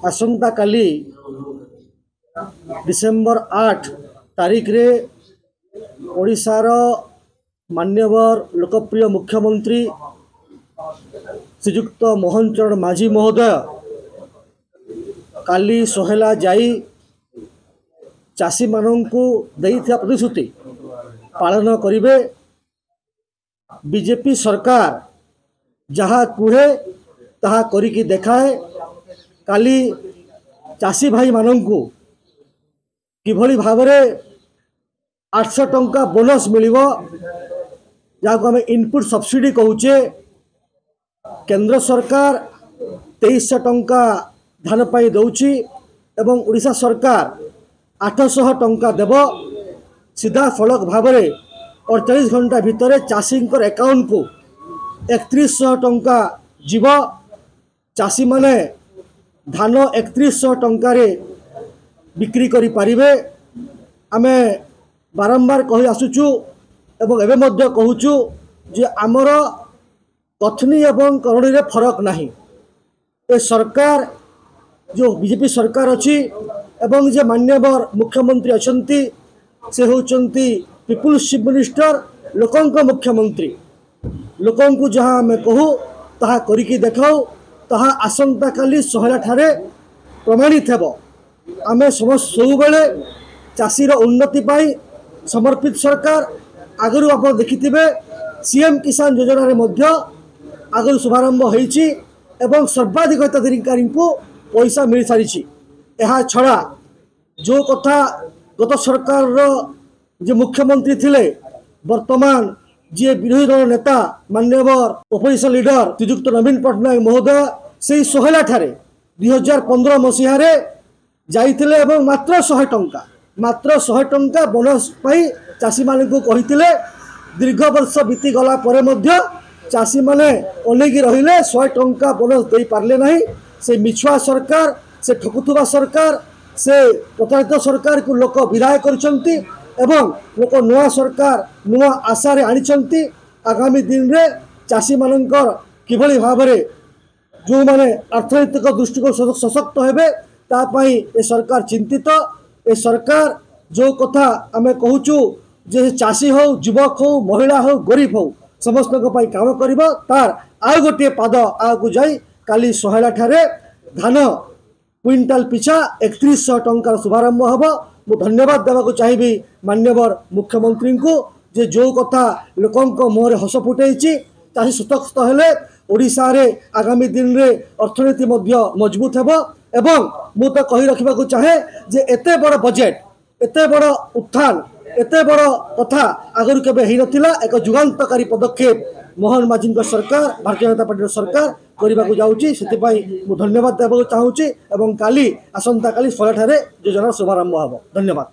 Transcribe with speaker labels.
Speaker 1: आसंता काली December 8 तारीख रे ओडिशार मान्यवर लोकप्रिय मुख्यमंत्री श्रीजुक्त मोहन चरण माझी महोदय काली सोहेला जाई चाषी मानू देइथिया प्रतिश्रुति पालन करिवे। बीजेपी सरकार जहाँ कुहे ताहा करिकी देखाए। काली चाषी भाई मानू किभली भावरे 800 टंका बोनस मिलिबो जहाँ आम इनपुट सब्सिडी कहूचे। केंद्र सरकार 2300 टंका धान पाई दौची एवं उड़ीसा सरकार 800 टंका देव। सीधा फलक भावरे 48 घंटा भितर चाषी अकाउंट को 3100 टंका जीव। चाषी माने धान 3100 टंकार बिक्री करि पारिबे। आमे बारंबार कहि आसुचु एवं एबे मध्य कहूचु जे आमर कथनी एवं करणी रे फरक नहीं। ए सरकार जो बीजेपी सरकार अच्छी एवं जे मान्यवर मुख्यमंत्री अछंती से होचंती पीपुल्स चीफ मिनिस्टर लोकंक मुख्यमंत्री। लोकंकु जहाँ आमे कहू ताहा करिकी देखाऊ ताहा आसंता काली सोहेला ठारे प्रमाणित हेबो। आमे समस्त सबुबेले चाषीर उन्नति पाई समर्पित सरकार। आगु आप देखिथिबे सीएम किसान योजना रे मध्य आगु शुभारंभ होईची एवं सर्वाधिक हिताधिकारी को पैसा मिल सारी। यह छड़ा जो कथा गत सरकार जो मुख्यमंत्री थिले वर्तमान जे विरोधी दल नेता मान्यवर अपोजिशन लीडर श्रीजुक्त नवीन पट्टनायक महोदय से सोहेला ठारे 2015 मसीह जाइथिले एवं मात्र 100 टंका बोनस पाई चाषी मान को कहिथिले। दीर्घ वर्ष बीती गला परे मध्य चाषी माने अनेक रहिले 100 टंका बोनस दे पारले नहीं। से मिछुआ सरकार से ठकुथुबा सरकार से प्रताड़ित सरकार को लोक विदाय करछंती एवं लोक नुआ सरकार नुआ आशा रे आनिछंती। आगामी दिन रे चाषी मानकर किभली भाबरे जो माने अर्थनैतिक दृष्टिकोण सशक्त हेबे ता पई ए सरकार चिंतित। ए सरकार जो कथा आमे कहूचु जे चाषी हो युवक हो महिला हो गरीब हो समस्त काम कर तार आउ गोटे पाद आगु जाई काली सोहेला ठारे धान क्विंटाल पिछा 3100 टंकार शुभारंभ हम। मु धन्यवाद देवाक चाहिए मान्यवर मुख्यमंत्री को जे जो कथा लोकंक मुहरे हस फुटाई। चाषी सतर्क हेले ओडिशा रे आगामी दिन रे अर्थनीति मध्य मजबूत हेबो। एवं मु तो कहि रखिबाकू चाहे जे एते बड़ बजेट एते बड़ उत्थान एते बड़ कथा आगु केबे हेई नथिला। एक जुगांतकारी पदक्षेप मोहन माझी सरकार भारतीय जनता पार्टी सरकार करने को जाऊँगी। से धन्यवाद देवाक चाहूँगी एवं काली आसंता काली 16 ठारे योजना शुभारंभ हम। धन्यवाद।